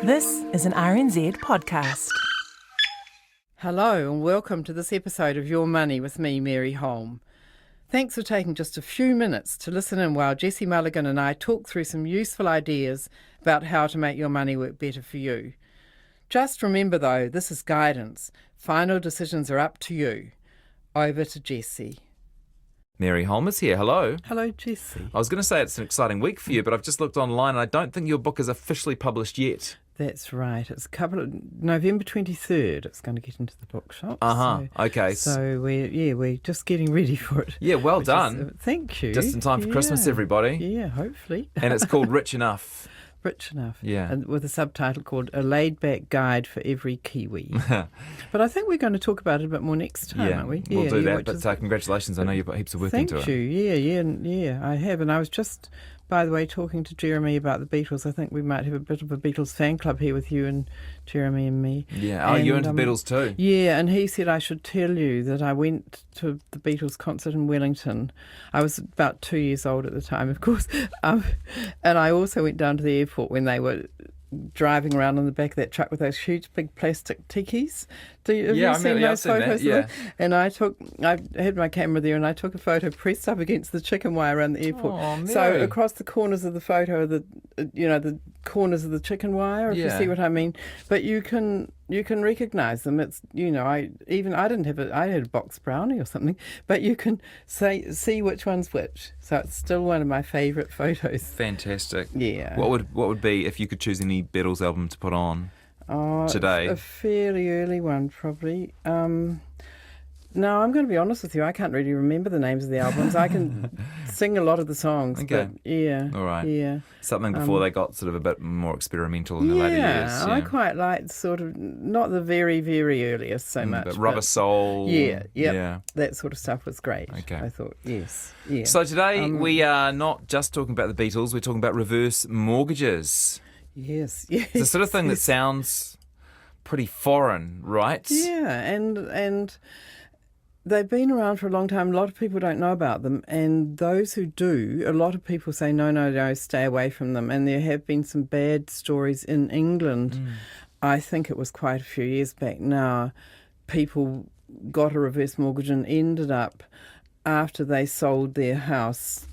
This is an RNZ podcast. Hello and welcome to this episode of Your Money with me, Mary Holm. Thanks for taking just a few minutes to listen in while Jessie Mulligan and I talk through some useful ideas about how to make your money work better for you. Just remember though, this is guidance. Final decisions are up to you. Over to Jessie. Mary Holm is here. Hello. Hello, Jessie. I was going to say it's an exciting week for you, but I've just looked online and I don't think your book is officially published yet. That's right. It's November 23rd. It's going to get into the bookshops. Okay. So we're just getting ready for it. Yeah, well done. Thank you. Just in time for Christmas, everybody. Yeah, hopefully. And it's called Rich Enough. Rich Enough. Yeah. And with a subtitle called A Laid-Back Guide for Every Kiwi. But I think we're going to talk about it a bit more next time, aren't we? We'll do that. But congratulations. I know you've got heaps of work into it. Thank you. Yeah, I have. And I was just, by the way, talking to Jeremy about the Beatles. I think we might have a bit of a Beatles fan club here with you and Jeremy and me. Yeah. Oh, you're into Beatles too? Yeah, and he said I should tell you that I went to the Beatles concert in Wellington. I was about 2 years old at the time, of course. And I also went down to the airport when they were driving around on the back of that truck with those huge big plastic tikis. Have you seen those photos? Yeah. And I had my camera there and I took a photo pressed up against the chicken wire around the airport. Oh, so across the corners of the photo, the corners of the chicken wire, if you see what I mean. But you can recognise them. It's I had a box brownie or something, but you can see which one's which. So it's still one of my favourite photos. Fantastic. Yeah. What would be if you could choose any Beatles album to put on today? A fairly early one, probably. No, I'm going to be honest with you. I can't really remember the names of the albums. I can sing a lot of the songs. Okay. But yeah. All right. Yeah. Something before they got sort of a bit more experimental in the later years. Yeah, I quite like sort of, not the very, very earliest so much. But Rubber Soul. Yeah. That sort of stuff was great. Okay. I thought, yes. Yeah. So today we are not just talking about the Beatles, we're talking about reverse mortgages. Yes. It's the sort of thing that sounds pretty foreign, right? Yeah, and they've been around for a long time. A lot of people don't know about them. And those who do, a lot of people say, no, stay away from them. And there have been some bad stories in England. I think it was quite a few years back now. People got a reverse mortgage and ended up, after they sold their house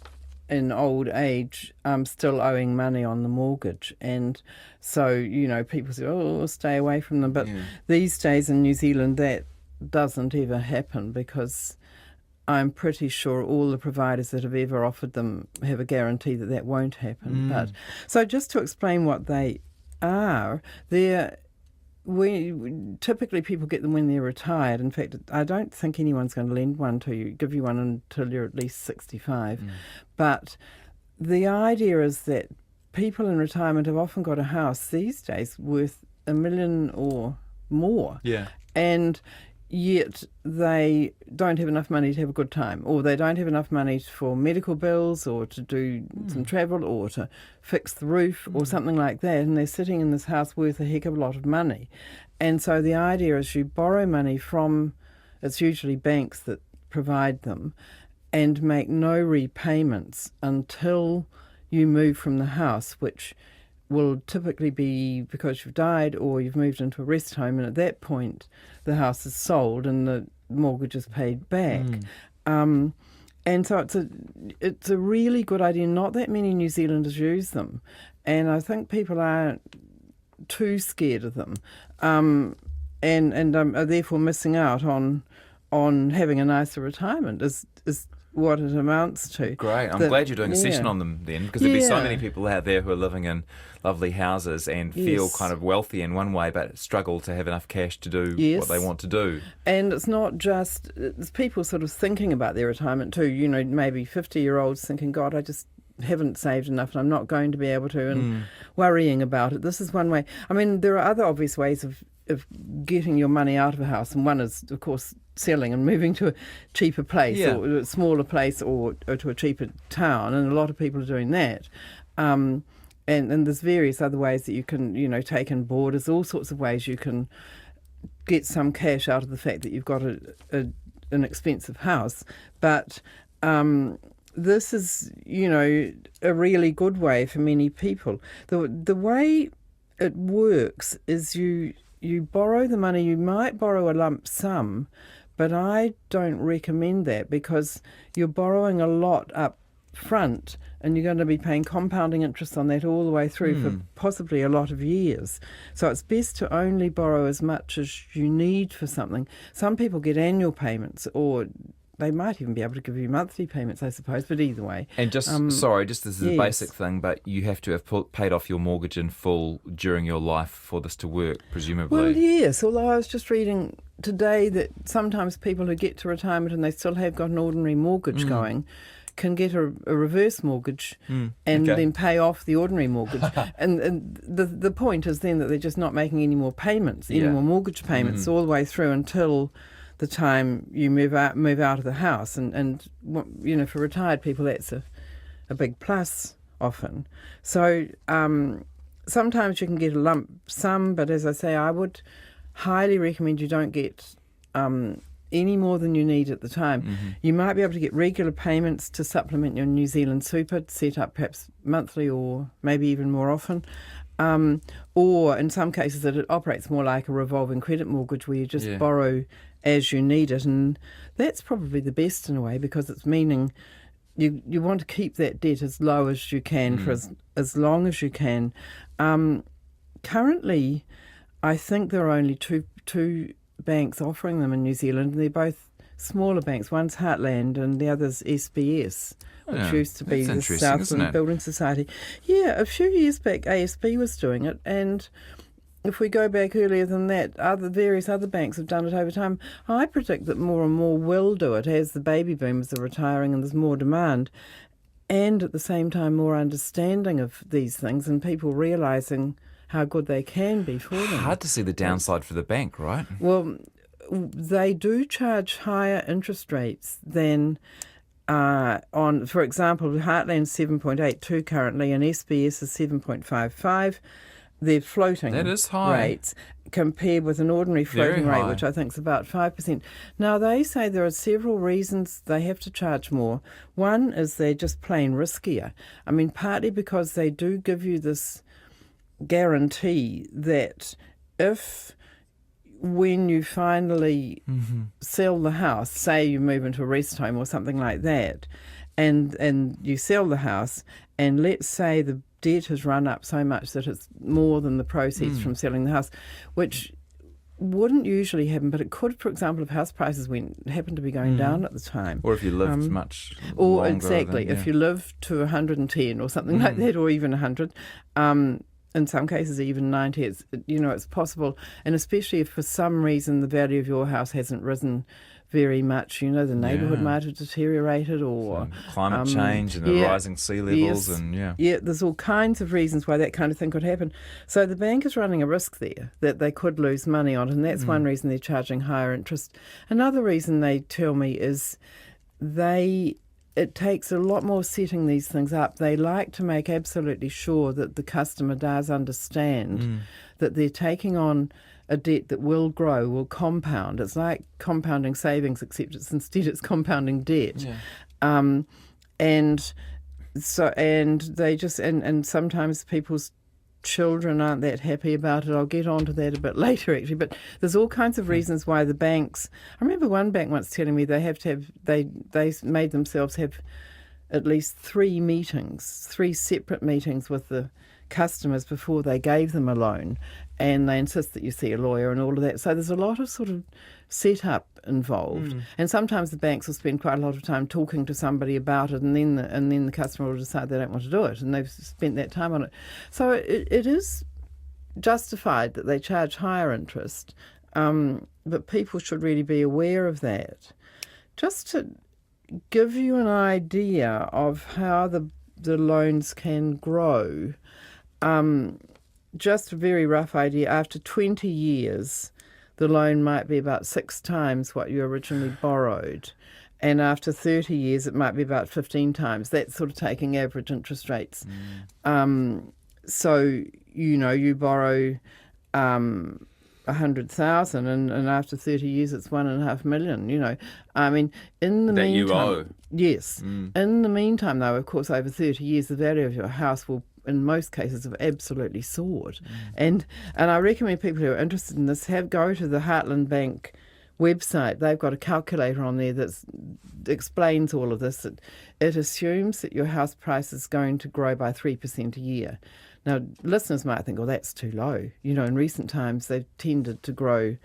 in old age, still owing money on the mortgage. And so, people say, stay away from them. But these days in New Zealand, that doesn't ever happen because I'm pretty sure all the providers that have ever offered them have a guarantee that won't happen. But so just to explain what they are, typically people get them when they're retired. In fact, I don't think anyone's going to lend one to you, give you one until you're at least 65. But the idea is that people in retirement have often got a house these days worth $1 million or more. Yeah. And yet they don't have enough money to have a good time, or they don't have enough money for medical bills or to do some travel or to fix the roof or something like that, and they're sitting in this house worth a heck of a lot of money. And so the idea is you borrow money from, it's usually banks that provide them, and make no repayments until you move from the house, which will typically be because you've died or you've moved into a rest home, and at that point the house is sold and the mortgage is paid back. And so it's a really good idea. Not that many New Zealanders use them, and I think people aren't too scared of them, and are therefore missing out on having a nicer retirement is what it amounts to. Great. I'm glad you're doing a session on them then, because there'd be so many people out there who are living in lovely houses and feel kind of wealthy in one way but struggle to have enough cash to do what they want to do. And it's not just, it's people sort of thinking about their retirement too, maybe 50-year-olds thinking, God, I just haven't saved enough and I'm not going to be able to, and worrying about it. This is one way. I mean, there are other obvious ways of getting your money out of a house, and one is, of course, selling and moving to a cheaper place or a smaller place or to a cheaper town, and a lot of people are doing that. And there's various other ways that you can, take in board. There's all sorts of ways you can get some cash out of the fact that you've got an expensive house. But this is, a really good way for many people. The way it works is you borrow the money. You might borrow a lump sum, but I don't recommend that because you're borrowing a lot up front and you're going to be paying compounding interest on that all the way through for possibly a lot of years. So it's best to only borrow as much as you need for something. Some people get annual payments, or they might even be able to give you monthly payments, I suppose, but either way. And just this is a basic thing, but you have to have paid off your mortgage in full during your life for this to work, presumably. Well, yes, although I was just reading today that sometimes people who get to retirement and they still have got an ordinary mortgage going can get a reverse mortgage and then pay off the ordinary mortgage. and the point is then that they're just not making any more payments, any more mortgage payments all the way through until the time you move out of the house. And for retired people, that's a big plus often. So sometimes you can get a lump sum, but as I say, I would highly recommend you don't get any more than you need at the time. You might be able to get regular payments to supplement your New Zealand super, set up perhaps monthly or maybe even more often. Or in some cases it operates more like a revolving credit mortgage where you just borrow as you need it. And that's probably the best in a way because it's meaning you want to keep that debt as low as you can for as long as you can. Currently, I think there are only two banks offering them in New Zealand. They're both smaller banks. One's Heartland and the other's SBS, which used to be the Southland Building Society. Yeah, a few years back ASB was doing it, and if we go back earlier than that, various other banks have done it over time. I predict that more and more will do it as the baby boomers are retiring and there's more demand, and at the same time more understanding of these things and people realising how good they can be for them. Hard to see the downside for the bank, right? Well, they do charge higher interest rates than on, for example, Heartland's 7.82 currently and SBS is 7.55. They're floating that is high. Rates compared with an ordinary floating rate, which I think is about 5%. Now, they say there are several reasons they have to charge more. One is they're just plain riskier. I mean, partly because they do give you this guarantee that if when you finally sell the house, say you move into a rest home or something like that, and you sell the house, and let's say the debt has run up so much that it's more than the proceeds from selling the house, which wouldn't usually happen, but it could, for example, if house prices happened to be going down at the time. Or if you lived much longer. Or exactly, if you live to 110 or something like that, or even 100, in some cases even 90, it's possible. And especially if for some reason the value of your house hasn't risen very much, the neighbourhood might have deteriorated or climate change and the rising sea levels. There's all kinds of reasons why that kind of thing could happen. So the bank is running a risk there that they could lose money on, and that's one reason they're charging higher interest. Another reason they tell me is it takes a lot more setting these things up. They like to make absolutely sure that the customer does understand that they're taking on a debt that will grow, will compound. It's like compounding savings, except instead it's compounding debt. And they just and sometimes people's children aren't that happy about it. I'll get onto that a bit later, actually. But there's all kinds of reasons why the banks. I remember one bank once telling me they made themselves have at least 3 separate meetings with the customers before they gave them a loan, and they insist that you see a lawyer and all of that. So there's a lot of sort of setup involved, and sometimes the banks will spend quite a lot of time talking to somebody about it, and then the customer will decide they don't want to do it, and they've spent that time on it. So it is justified that they charge higher interest, but people should really be aware of that. Just to give you an idea of how the loans can grow, just a very rough idea, after 20 years, the loan might be about 6 times what you originally borrowed. And after 30 years, it might be about 15 times. That's sort of taking average interest rates. So, you borrow 100,000 and after 30 years, it's 1.5 million, I mean, in the meantime... you owe. Yes. In the meantime, though, of course, over 30 years, the value of your house will in most cases have absolutely soared. And I recommend people who are interested in this go to the Heartland Bank website. They've got a calculator on there that explains all of this. It assumes that your house price is going to grow by 3% a year. Now, listeners might think, that's too low. In recent times, they've tended to grow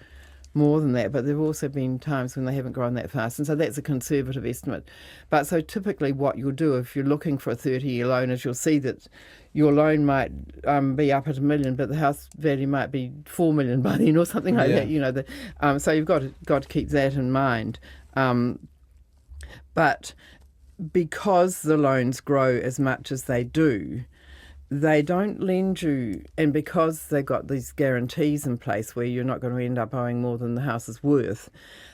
more than that, but there have also been times when they haven't grown that fast, and so that's a conservative estimate. But so typically what you'll do if you're looking for a 30-year loan is you'll see that your loan might be up at $1 million, but the house value might be $4 million by then or something like that. So you've got to keep that in mind. But because the loans grow as much as they do, they don't lend you, and because they've got these guarantees in place where you're not going to end up owing more than the house is worth,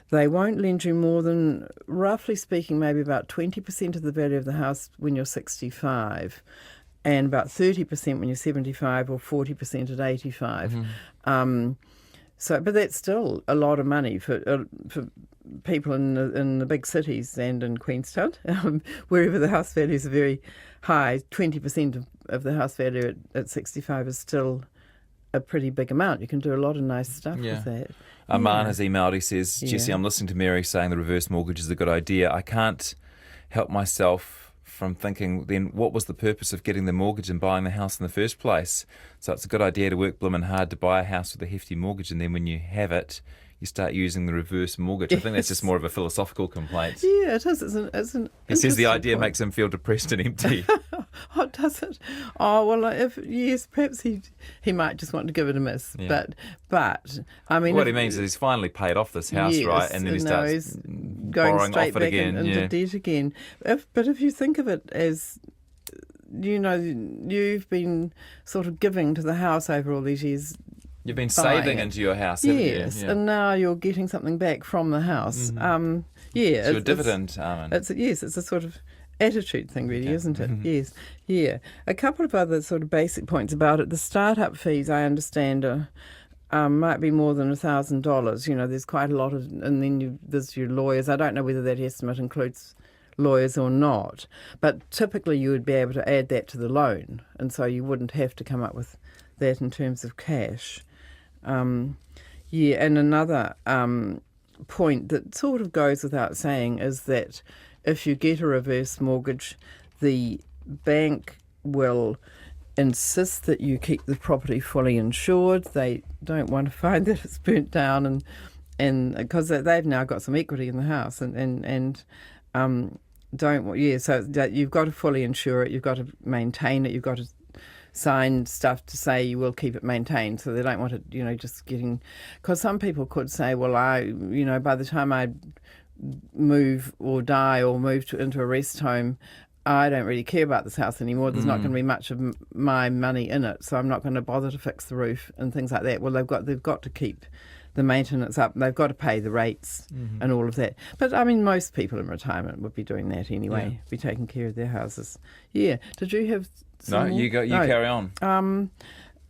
they won't lend you more than, roughly speaking, maybe about 20% of the value of the house when you're 65, and about 30% when you're 75, or 40% at 85. But that's still a lot of money for people in the big cities and in Queenstown, wherever the house values are very high. 20% of the house value at 65 is still a pretty big amount. You can do a lot of nice stuff with that. Arman has emailed. He says, Jessie, I'm listening to Mary saying the reverse mortgage is a good idea. I can't help myself from thinking, then what was the purpose of getting the mortgage and buying the house in the first place? So it's a good idea to work bloomin' hard to buy a house with a hefty mortgage, and then when you have it, you start using the reverse mortgage. I think that's just more of a philosophical complaint. Yeah, it is. He says the idea makes him feel depressed and empty. Oh, does it? Oh, well, perhaps he might just want to give it a miss. Yeah. But I mean, what he means is he's finally paid off this house, right? And then he starts going straight back into debt again. But if you think of it as, you've been sort of giving to the house over all these years. You've been saving into your house, haven't you? Yes, and now you're getting something back from the house. So a dividend, Armin. It's a sort of attitude thing, really, isn't it? Yes. Yeah. A couple of other sort of basic points about it. The start-up fees, I understand, might be more than $1,000. There's quite a lot of, and then there's your lawyers. I don't know whether that estimate includes lawyers or not, but typically you would be able to add that to the loan, and so you wouldn't have to come up with that in terms of cash. And another point that sort of goes without saying is that if you get a reverse mortgage, the bank will insist that you keep the property fully insured. They don't want to find that it's burnt down, and because they've now got some equity in the house, so that you've got to fully insure it, you've got to maintain it, you've got to sign stuff to say you will keep it maintained. So they don't want it, just getting, because some people could say, well, by the time I move or die or move into a rest home, I don't really care about this house anymore. There's not going to be much of my money in it, so I'm not going to bother to fix the roof and things like that. Well, they've got to keep the maintenance up. They've got to pay the rates and all of that. But I mean, most people in retirement would be doing that anyway, be taking care of their houses. Yeah. Did you have? No, you go. You carry on.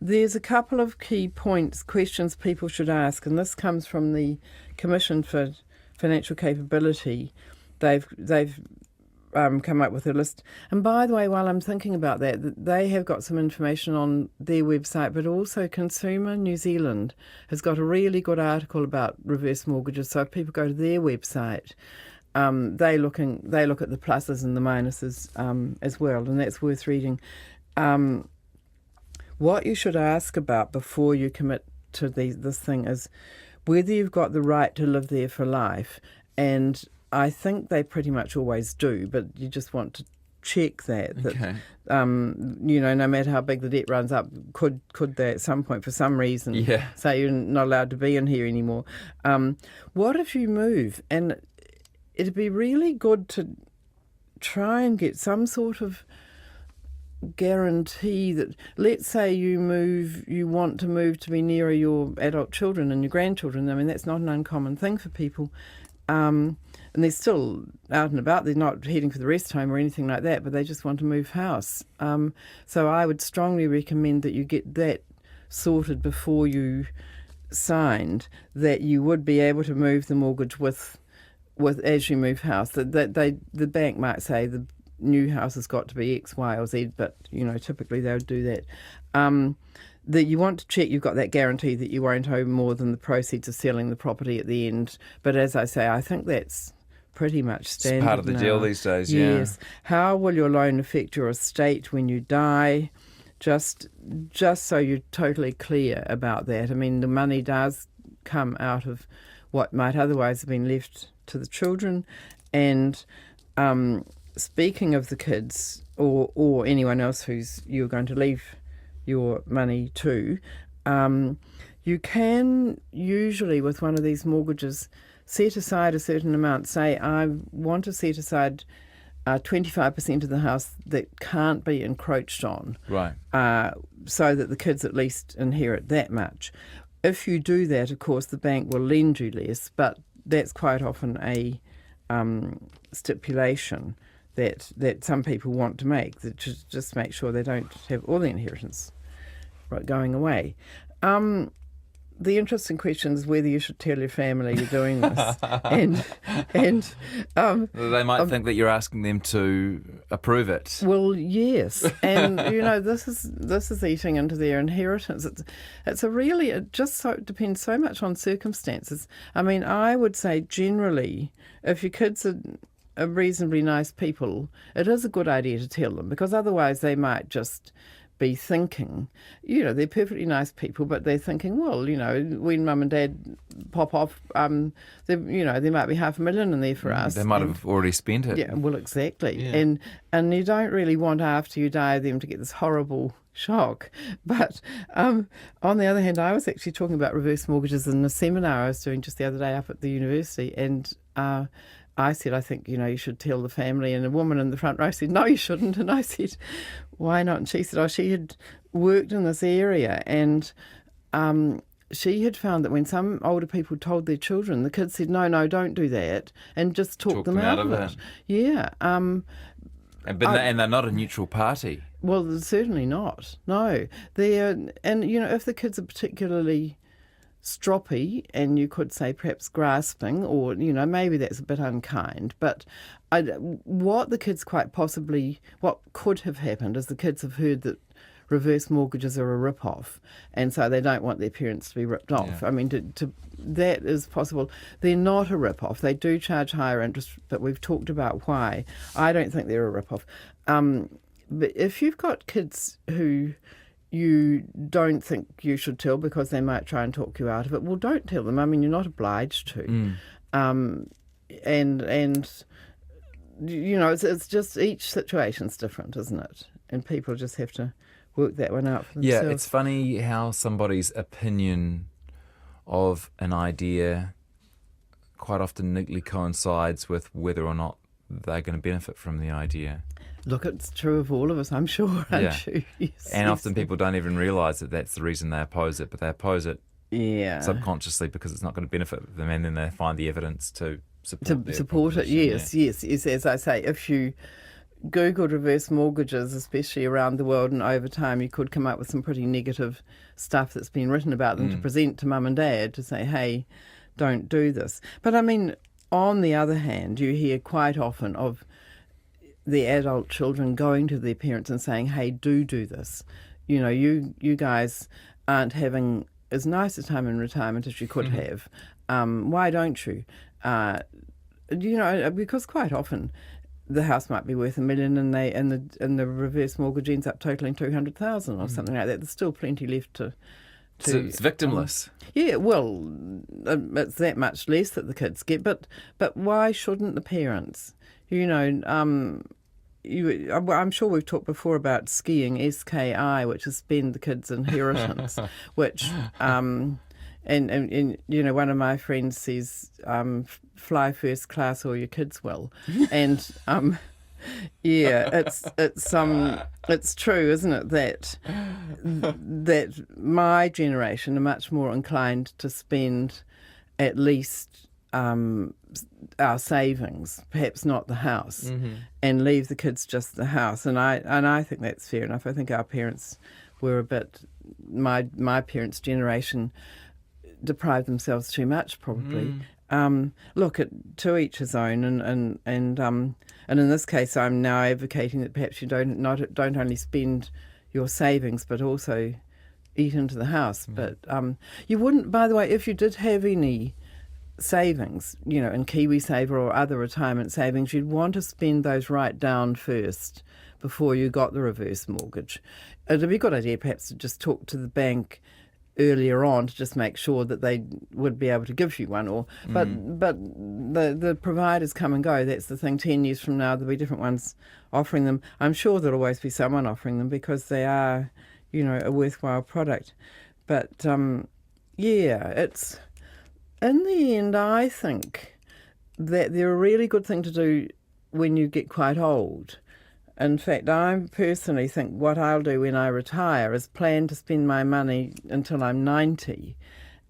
There's a couple of key questions people should ask, and this comes from the Commission for Financial Capability. They've come up with a list. And by the way, while I'm thinking about that, they have got some information on their website, but also Consumer New Zealand has got a really good article about reverse mortgages. So if people go to their website, they look at the pluses and the minuses as well, and that's worth reading. What you should ask about before you commit to this thing is whether you've got the right to live there for life. And I think they pretty much always do, but you just want to check that. Okay. No matter how big the debt runs up, could they at some point, for some reason, say you're not allowed to be in here anymore? What if you move? And it'd be really good to try and get some sort of guarantee that, let's say you want to move to be nearer your adult children and your grandchildren. I mean, that's not an uncommon thing for people. And they're still out and about. They're not heading for the rest home or anything like that, but they just want to move house. So I would strongly recommend that you get that sorted before you signed, that you would be able to move the mortgage with as you move house. That the bank might say new house has got to be X, Y, or Z, but typically they would do that. That you want to check you've got that guarantee that you won't owe more than the proceeds of selling the property at the end. But as I say, I think that's pretty much standard. It's part of the deal these days. Yes. How will your loan affect your estate when you die? Just so you're totally clear about that. I mean, the money does come out of what might otherwise have been left to the children. And speaking of the kids or anyone else who's you're going to leave your money to, you can usually with one of these mortgages set aside a certain amount. Say, I want to set aside 25% of the house that can't be encroached on, right? So that the kids at least inherit that much. If you do that, of course, the bank will lend you less, but that's quite often a stipulation that some people want to make, that just make sure they don't have all the inheritance going away. The interesting question is whether you should tell your family you're doing this, and they might think that you're asking them to approve it. Well, yes, and this is eating into their inheritance. It just depends so much on circumstances. I mean, I would say generally, if your kids are reasonably nice people, it is a good idea to tell them, because otherwise they might just be thinking, they're perfectly nice people, but they're thinking, well, when mum and dad pop off, there might be $500,000 in there for us. They might have already spent it. Yeah, well, exactly. Yeah. And you don't really want after you die them to get this horrible shock. But on the other hand, I was actually talking about reverse mortgages in a seminar I was doing just the other day up at the university, and I said, I think, you should tell the family. And a woman in the front row said, no, you shouldn't. And I said, why not? And she said, she had worked in this area, and she had found that when some older people told their children, the kids said, no, don't do that, and just talk them out of it. Yeah. And they're not a neutral party. Well, certainly not. No. If the kids are particularly stroppy, and you could say perhaps grasping, or maybe that's a bit unkind, but what could have happened is the kids have heard that reverse mortgages are a rip-off, and so they don't want their parents to be ripped off. Yeah. I mean, that is possible. They're not a rip-off. They do charge higher interest, but we've talked about why. I don't think they're a rip-off. But if you've got kids who you don't think you should tell because they might try and talk you out of it, well, don't tell them. I mean, you're not obliged to. It's just each situation's different, isn't it? And people just have to work that one out for themselves. Yeah, it's funny how somebody's opinion of an idea quite often neatly coincides with whether or not they're going to benefit from the idea. Look, it's true of all of us, I'm sure, aren't you? Yes, and often people don't even realise that that's the reason they oppose it, but they oppose it subconsciously because it's not going to benefit them, and then they find the evidence to support it. Yes. As I say, if you Googled reverse mortgages, especially around the world, and over time you could come up with some pretty negative stuff that's been written about them to present to mum and dad to say, hey, don't do this. But I mean, on the other hand, you hear quite often of the adult children going to their parents and saying, hey, do this. You guys aren't having as nice a time in retirement as you could have. Why don't you? Because quite often the house might be worth $1 million, and the reverse mortgage ends up totaling $200,000 or something like that. There's still plenty left to so it's victimless. Yeah, well, it's that much less that the kids get. But why shouldn't the parents? I'm sure we've talked before about skiing, SKI, which is spend the kids' inheritance, which, and one of my friends says, fly first class or your kids will. And, it's true, isn't it, that my generation are much more inclined to spend at least our savings, perhaps not the house, and leave the kids just the house. And I think that's fair enough. I think our parents were a bit, my parents' generation deprived themselves too much, probably. look, to each his own, and in this case, I'm now advocating that perhaps you don't only spend your savings, but also eat into the house. But you wouldn't, by the way, if you did have any savings, in KiwiSaver or other retirement savings, you'd want to spend those right down first before you got the reverse mortgage. It'd be a good idea perhaps to just talk to the bank earlier on to just make sure that they would be able to give you one. But the providers come and go. That's the thing. 10 years from now, there'll be different ones offering them. I'm sure there'll always be someone offering them because they are, a worthwhile product. But it's in the end, I think that they're a really good thing to do when you get quite old. In fact, I personally think what I'll do when I retire is plan to spend my money until I'm 90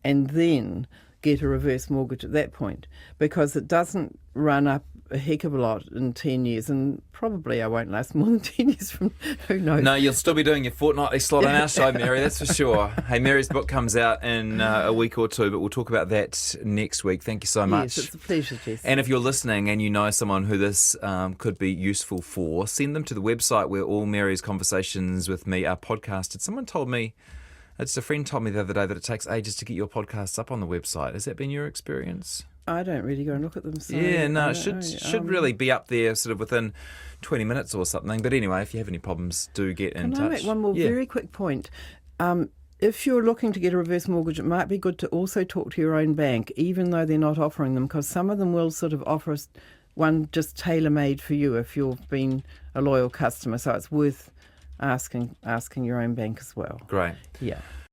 and then get a reverse mortgage at that point, because it doesn't run up a heck of a lot in 10 years, and probably I won't last more than 10 years from who knows. No, you'll still be doing your fortnightly slot on our show, Mary, that's for sure. Hey, Mary's book comes out in a week or two, but we'll talk about that next week. Thank you so much. Yes, it's a pleasure, Jess. And if you're listening and you know someone who this could be useful for, send them to the website where all Mary's conversations with me are podcasted. Someone told me, a friend told me the other day that it takes ages to get your podcasts up on the website. Has that been your experience? I don't really go and look at them. So yeah, no, it should really be up there sort of within 20 minutes or something. But anyway, if you have any problems, do get in touch. Can I make one more very quick point? If you're looking to get a reverse mortgage, it might be good to also talk to your own bank, even though they're not offering them, because some of them will sort of offer one just tailor-made for you if you've been a loyal customer. So it's worth asking your own bank as well. Great. Yeah.